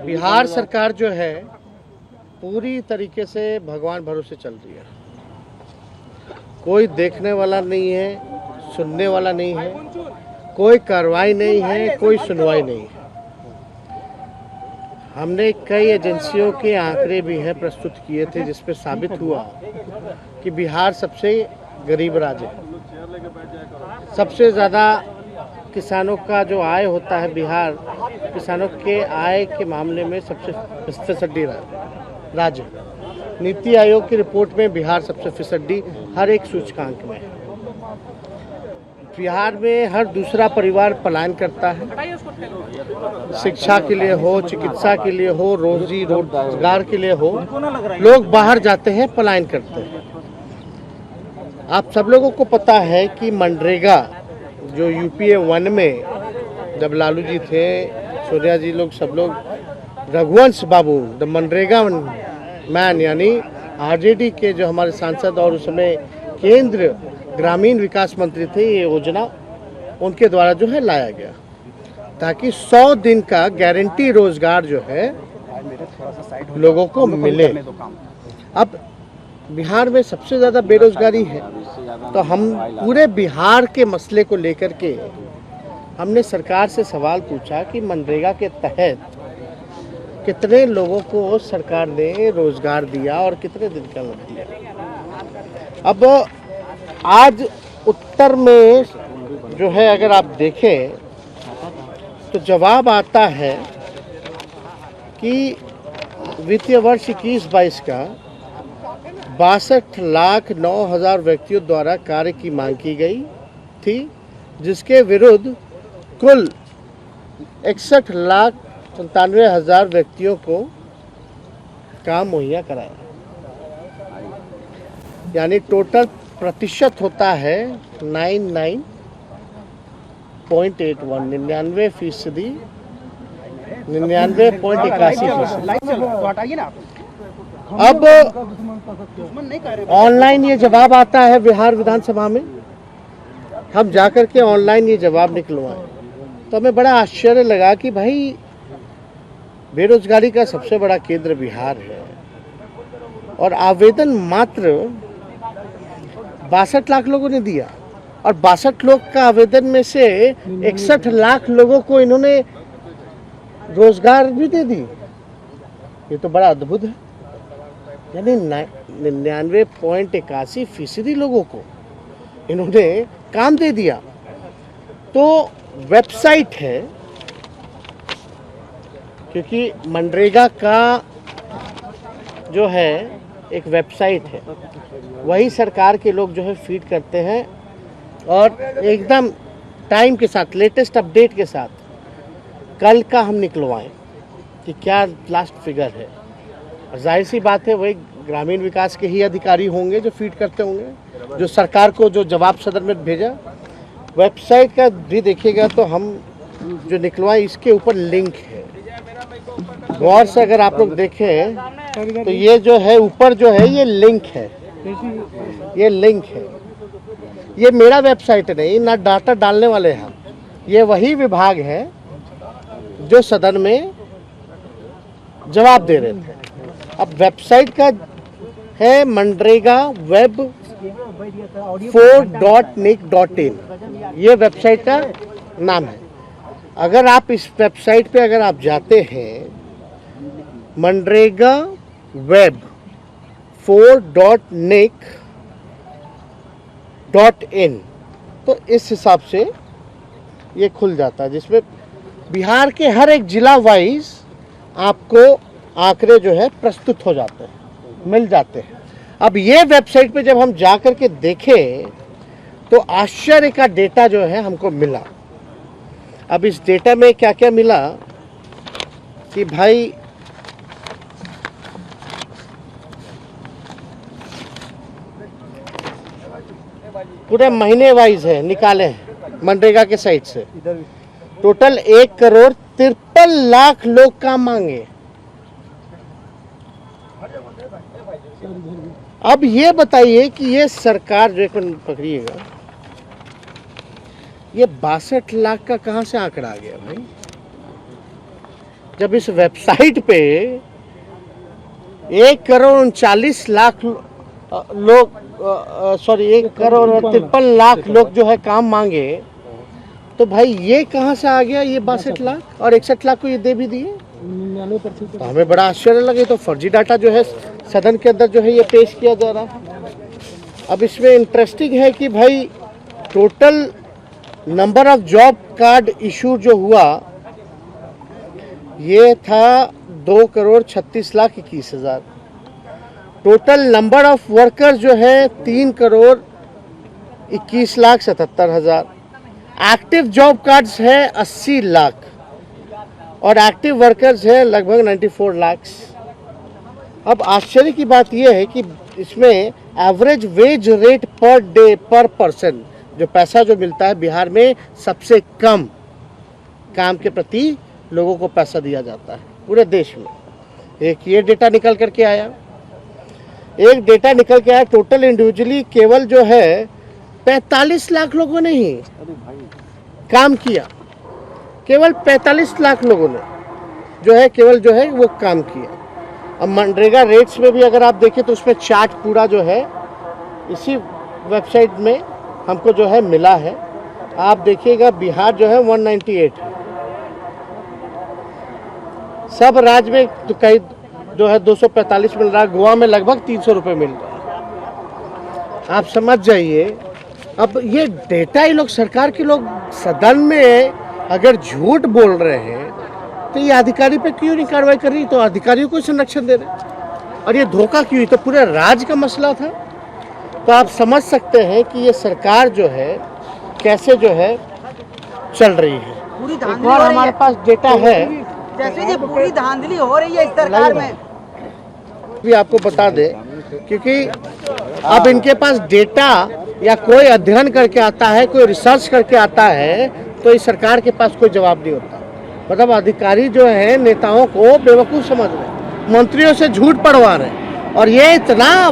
बिहार सरकार जो है पूरी तरीके से भगवान भरोसे चल रही है। कोई देखने वाला नहीं है, सुनने वाला नहीं है, कोई कार्रवाई नहीं है, कोई सुनवाई नहीं है। हमने कई एजेंसियों के आंकड़े भी हैं प्रस्तुत किए थे, जिसपे साबित हुआ कि बिहार सबसे गरीब राज्य है। सबसे ज़्यादा किसानों का जो आय होता है, बिहार किसानों के आय के मामले में सबसे फिसड्डी राज्य। नीति आयोग की रिपोर्ट में बिहार सबसे फिसड्डी हर एक सूचकांक में है। बिहार में हर दूसरा परिवार पलायन करता है, शिक्षा के लिए हो, चिकित्सा के लिए हो, रोजगार के लिए हो, लोग बाहर जाते हैं, पलायन करते हैं। आप सब लोगों को पता है कि मनरेगा जो यूपीए 1 में जब लालू जी थे, सोनिया जी लोग, सब लोग, रघुवंश बाबू द मनरेगा मैन यानी आरजेडी के जो हमारे सांसद और उस समय केंद्र ग्रामीण विकास मंत्री थे, ये योजना उनके द्वारा जो है लाया गया ताकि 100 दिन का गारंटी रोजगार जो है लोगों को मिले। अब बिहार में सबसे ज़्यादा बेरोजगारी है, तो हम पूरे बिहार के मसले को लेकर के हमने सरकार से सवाल पूछा कि मनरेगा के तहत कितने लोगों को सरकार ने रोजगार दिया और कितने दिन का दिया। अब आज उत्तर में जो है अगर आप देखें तो जवाब आता है कि वित्तीय वर्ष 21-22 का 62,09,000 व्यक्तियों द्वारा कार्य की मांग की गई थी, जिसके विरुद्ध कुल 61,97,000 व्यक्तियों को काम मुहैया कराया। यानी टोटल प्रतिशत होता है 99.81, 99%, 99.81%। अब ऑनलाइन ये जवाब आता है बिहार विधानसभा में, हम जाकर के ऑनलाइन ये जवाब निकलवाए तो हमें बड़ा आश्चर्य लगा कि भाई बेरोजगारी का सबसे बड़ा केंद्र बिहार है और आवेदन मात्र 62 लाख लोगों ने दिया और 62 लाख का आवेदन में से 61 लाख लोगों को इन्होंने रोजगार भी दे दी। ये तो बड़ा अद्भुत है। यानी 99.81% लोगों को इन्होंने काम दे दिया। तो वेबसाइट है, क्योंकि मनरेगा का जो है एक वेबसाइट है, वही सरकार के लोग जो है फीड करते हैं और एकदम टाइम के साथ, लेटेस्ट अपडेट के साथ कल का हम निकलवाएं कि क्या लास्ट फिगर है। और जाहिर सी बात है वही ग्रामीण विकास के ही अधिकारी होंगे जो फीड करते होंगे, जो सरकार को जो जवाब सदन में भेजा। वेबसाइट का भी देखिएगा तो हम जो निकलवाए इसके ऊपर लिंक है, गौर से अगर आप लोग देखें तो ये जो है ऊपर जो है ये लिंक है, ये लिंक है। ये मेरा वेबसाइट नहीं, ना डाटा डालने वाले हैं, ये वही विभाग है जो सदन में जवाब दे रहे थे। अब वेबसाइट का है मनरेगा web 4.nic.in, ये वेबसाइट का नाम है। अगर आप इस वेबसाइट पे अगर आप जाते हैं मनरेगा web 4.nic.in तो इस हिसाब से ये खुल जाता है, जिसमें बिहार के हर एक जिला वाइज आपको आंकड़े जो है प्रस्तुत हो जाते हैं, मिल जाते हैं। अब ये वेबसाइट पे जब हम जा कर के देखें तो आश्चर्य का डेटा जो है हमको मिला। अब इस डेटा में क्या क्या मिला कि भाई पूरे महीने वाइज है, निकाले हैं मनरेगा के साइट से। टोटल 1,53,00,000 लोग काम मांगे। अब ये बताइए कि ये सरकार जो, एक मिनट पकड़िएगा, ये 62 लाख का कहाँ से आंकड़ा आ गया भाई? जब इस वेबसाइट पे 1,39,00,000 लोग 1,53,00,000 लोग जो है काम मांगे, तो भाई ये कहाँ से आ गया ये 62 लाख, और 61 लाख को ये दे भी दिए। तो हमें बड़ा आश्चर्य लगे। तो फर्जी डाटा जो है सदन के अंदर जो है ये पेश किया जा रहा है। अब इसमें इंटरेस्टिंग है कि भाई total number of job card issue जो हुआ ये था 2,36,21,000। टोटल नंबर ऑफ वर्कर जो है 3,21,77,000। एक्टिव जॉब कार्ड्स है 80 लाख और एक्टिव वर्कर्स है लगभग 94 लाख। अब आश्चर्य की बात यह है कि इसमें average wage rate per day पर पर्सन जो पैसा जो मिलता है बिहार में सबसे कम काम के प्रति लोगों को पैसा दिया जाता है पूरे देश में। एक ये डेटा निकल करके आया, एक डेटा निकल के आया टोटल इंडिविजुअली केवल जो है 45 लाख लोगों ने ही काम किया। केवल 45 लाख लोगों ने जो है केवल जो है वो काम किया। अब मनरेगा रेट्स में भी अगर आप देखें तो उसमें चार्ट पूरा जो है इसी वेबसाइट में हमको जो है मिला है। आप देखिएगा बिहार जो है 198 है, सब राज्य में तो कई जो है 245 मिल रहा है, गोवा में लगभग 300 रुपये मिल रहा है। आप समझ जाइए। अब ये डेटा ये लोग सरकार के लोग सदन में अगर झूठ बोल रहे हैं तो ये अधिकारी पे क्यों नहीं कार्रवाई कर रही, तो अधिकारियों को संरक्षण दे रहे, और ये धोखा क्यों, तो पूरे राज्य का मसला था। तो आप समझ सकते हैं कि ये सरकार जो है कैसे जो है चल रही है। पूरी एक और हमारे पास डेटा है, जैसे ये पूरी धांधली हो रही है इस सरकार में भी आपको बता दे, क्योंकि अब इनके पास डेटा या कोई अध्ययन करके आता है, कोई रिसर्च करके आता है, तो इस सरकार के पास कोई जवाब नहीं होता। मतलब अधिकारी जो है नेताओं को बेवकूफ़ समझ रहे, मंत्रियों से झूठ पढ़वा रहे, और ये इतना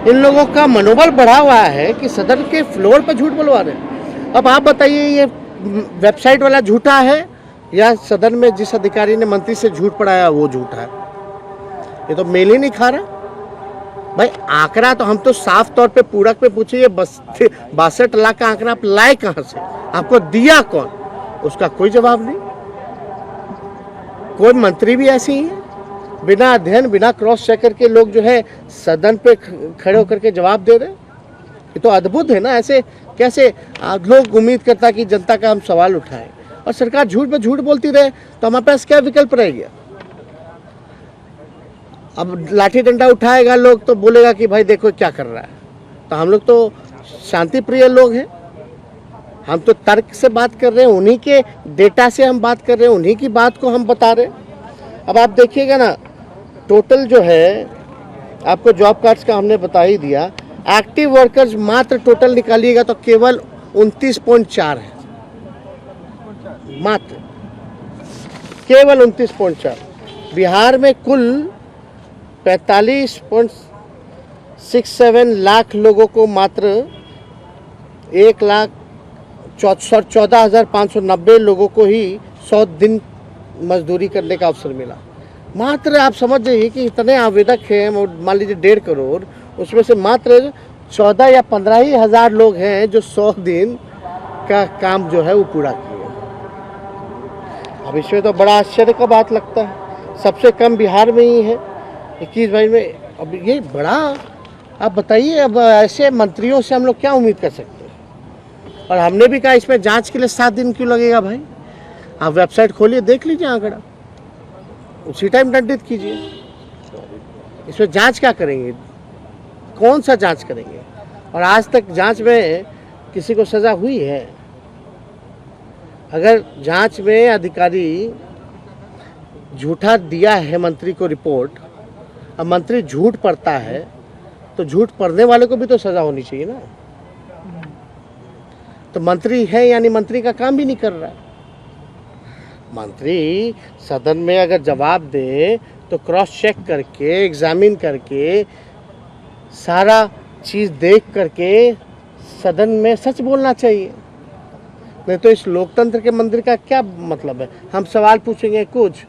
इन लोगों का मनोबल बढ़ा हुआ है कि सदन के फ्लोर पर झूठ बोलवा रहे। अब आप बताइए ये वेबसाइट वाला झूठा है या सदन में जिस अधिकारी ने मंत्री से झूठ पढ़ाया वो झूठा है? ये तो मेल ही नहीं खा रहा भाई। आंकड़ा तो हम तो साफ तौर पे पूरक पे पूछे, ये 62 लाख का आंकड़ा आप लाए कहां से, आपको दिया कौन, उसका कोई जवाब नहीं। कोई मंत्री भी ऐसे ही है, बिना अध्ययन बिना क्रॉस चेक करके लोग जो है सदन पे खड़े होकर के जवाब दे रहे। ये तो अद्भुत है ना। ऐसे कैसे लोग उम्मीद करता कि जनता का हम सवाल उठाएं और सरकार झूठ पे झूठ बोलती रहे, तो हमारे पास क्या विकल्प रह गया? अब लाठी डंडा उठाएगा लोग तो बोलेगा कि भाई देखो क्या कर रहा है। तो हम लोग तो शांति प्रिय लोग हैं, हम तो तर्क से बात कर रहे हैं, उन्हीं के डेटा से हम बात कर रहे हैं, उन्हीं की बात को हम बता रहे हैं। अब आप देखिएगा ना, टोटल जो है आपको जॉब कार्ड्स का हमने बता ही दिया। एक्टिव वर्कर्स मात्र टोटल निकालिएगा तो केवल 29.4 है, मात्र केवल 29.4। बिहार में कुल 45.67 लाख लोगों को मात्र 1,14,590 लोगों को ही 100 दिन मजदूरी करने का अवसर मिला। मात्र आप समझ जाइए कि इतने आवेदक हैं, मान लीजिए 1.5 करोड़, उसमें से मात्र 14 या 15 ही हज़ार लोग हैं जो 100 दिन का काम जो है वो पूरा किए। अब इसमें तो बड़ा आश्चर्य का बात लगता है, सबसे कम बिहार में ही है 21 मई में। अब ये बड़ा, आप बताइए, अब ऐसे मंत्रियों से हम लोग क्या उम्मीद कर सकते हैं? और हमने भी कहा इसमें जांच के लिए 7 दिन क्यों लगेगा भाई? आप वेबसाइट खोलिए, देख लीजिए आंकड़ा, उसी टाइम दंडित कीजिए। इसमें जांच क्या करेंगे, कौन सा जांच करेंगे? और आज तक जांच में किसी को सज़ा हुई है? अगर जांच में अधिकारी झूठा दिया है मंत्री को रिपोर्ट, अब मंत्री झूठ पढ़ता है तो झूठ पढ़ने वाले को भी तो सज़ा होनी चाहिए ना। तो मंत्री है यानी मंत्री का काम भी नहीं कर रहा है। मंत्री सदन में अगर जवाब दे तो क्रॉस चेक करके, एग्जामिन करके, सारा चीज़ देख करके सदन में सच बोलना चाहिए। नहीं तो इस लोकतंत्र के मंदिर का क्या मतलब है? हम सवाल पूछेंगे कुछ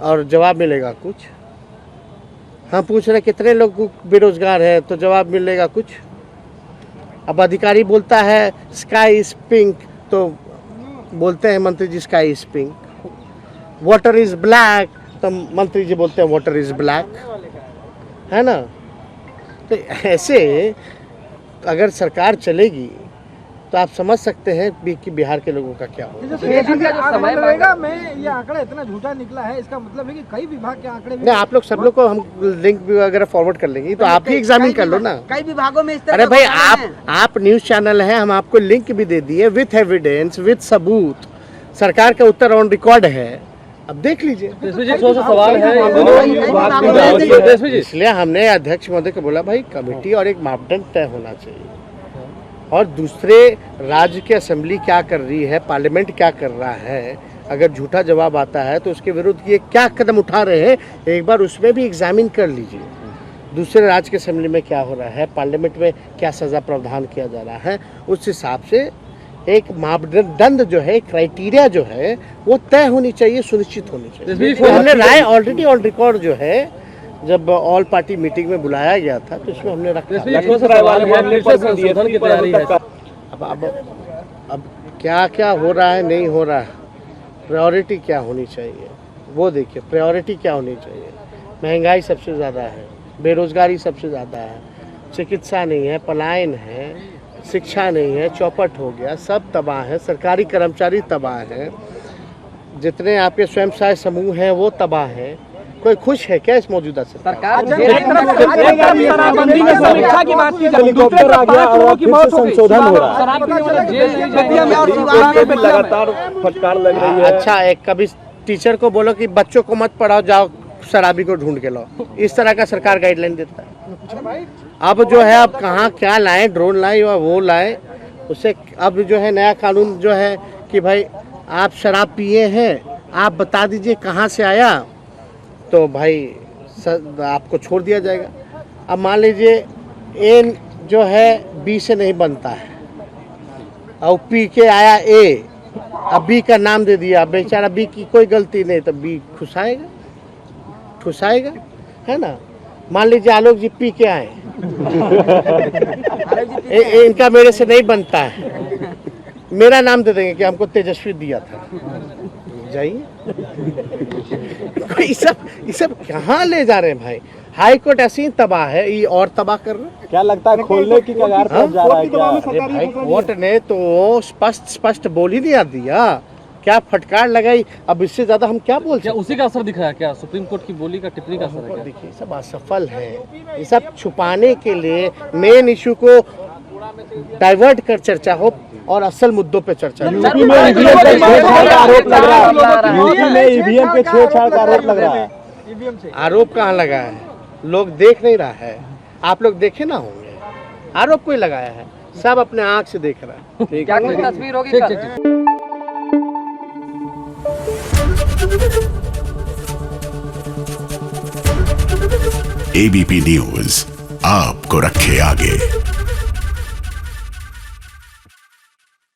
और जवाब मिलेगा कुछ? हम पूछ रहे कितने लोग बेरोजगार हैं तो जवाब मिलेगा कुछ? अब अधिकारी बोलता है स्काई इज पिंक तो बोलते हैं मंत्री जी sky is pink, water is black तो मंत्री जी बोलते हैं वाटर इज ब्लैक, है ना? तो ऐसे अगर सरकार चलेगी तो आप समझ सकते हैं कि बिहार के लोगों का क्या होगा। मनरेगा में ये आंकड़ा इतना झूठा निकला है, इसका मतलब है कि कई विभाग के आंकड़े नहीं, आप लोग सब लोग को हम लिंक भी वगैरह फॉरवर्ड कर लेंगे तो आप ही एग्जामिन कर लो ना। कई विभागों में इस तरह अरे का भाई घोटाला है। आप न्यूज चैनल है, हम आपको लिंक भी दे दिए विथ एविडेंस विथ सबूत, सरकार का उत्तर ऑन रिकॉर्ड है, अब देख लीजिए। सवाल है इसलिए हमने अध्यक्ष महोदय को बोला भाई कमेटी और एक मापदंड तय होना चाहिए, और दूसरे राज्य की असेंबली क्या कर रही है, पार्लियामेंट क्या कर रहा है, अगर झूठा जवाब आता है तो उसके विरुद्ध ये क्या कदम उठा रहे हैं एक बार उसमें भी एग्जामिन कर लीजिए। दूसरे राज्य की असेंबली में क्या हो रहा है, पार्लियामेंट में क्या सज़ा प्रावधान किया जा रहा है, उस हिसाब से एक मापदंड जो है, क्राइटेरिया जो है वो तय होनी चाहिए, सुनिश्चित होनी चाहिए। तो हमने राय ऑलरेडी ऑन रिकॉर्ड जो है जब ऑल पार्टी मीटिंग में बुलाया गया था तो इसमें हमने रखा। अब क्या क्या हो रहा है नहीं हो रहा है, प्रायोरिटी क्या होनी चाहिए वो देखिए। प्रायोरिटी क्या होनी चाहिए? महंगाई सबसे ज़्यादा है, बेरोजगारी सबसे ज़्यादा है, चिकित्सा नहीं है, पलायन है, शिक्षा नहीं है, चौपट हो गया, सब तबाह है, सरकारी कर्मचारी तबाह है, जितने आपके स्वयं सहायता समूह हैं वो तबाह हैं। कोई खुश है क्या इस मौजूदा सरकार? हेलीकॉप्टर आ गया और फिर से संशोधन हो रहा है, लगातार फटकार लग रही है। अच्छा, एक कभी टीचर को बोलो कि बच्चों को मत पढ़ाओ, जाओ शराबी को ढूंढ के लाओ, इस तरह का सरकार गाइडलाइन देता है। अब जो है अब कहाँ क्या लाएं, ड्रोन लाएं या वो लाएं, उससे अब जो है नया कानून जो है कि भाई आप शराब पिए हैं, आप बता दीजिए कहाँ से आया, तो भाई आपको छोड़ दिया जाएगा। अब मान लीजिए ए जो है बी से नहीं बनता है और पी के आया ए, अब बी का नाम दे दिया, बेचारा बी की कोई गलती नहीं, तो बी ठुसाएगा, है ना? मान लीजिए आलोक जी पी के आए इनका मेरे से नहीं बनता है, मेरा नाम दे देंगे कि हमको तेजस्वी दिया था, जाइए। ये सब कहाँ ले जा रहे हैं भाई? हाई कोर्ट ऐसी ही तबाह है, ये और तबाह कर रहे हैं। क्या लगता है खोलने की कगार पर जा रहा है क्या? अरे भाई कोर्ट ने तो स्पष्ट बोल ही नहीं दिया, क्या फटकार लगाई, अब इससे ज्यादा हम क्या बोल सकते? उसी का असर दिखा है क्या? सुप्रीम कोर्ट की बोली का टिप्पणी का असर है क्या? देखिए सब असफल है, ये सब छुपाने के लिए मेन इशू को डाइवर्ट कर चर्चा हो और असल मुद्दों पे चर्चा हो। यूपी में ईवीएम पे छेड़छाड़ का आरोप लग रहा है, यूपी में ईवीएम पे छेड़छाड़ का आरोप लग रहा है। आरोप कहाँ लगा है? लोग देख नहीं रहा है, आप लोग देखे ना होंगे, आरोप कोई लगाया है, सब अपने आंख से देख रहा है। क्या कोई तस्वीर होगी? एबीपी न्यूज आपको रखे आगे।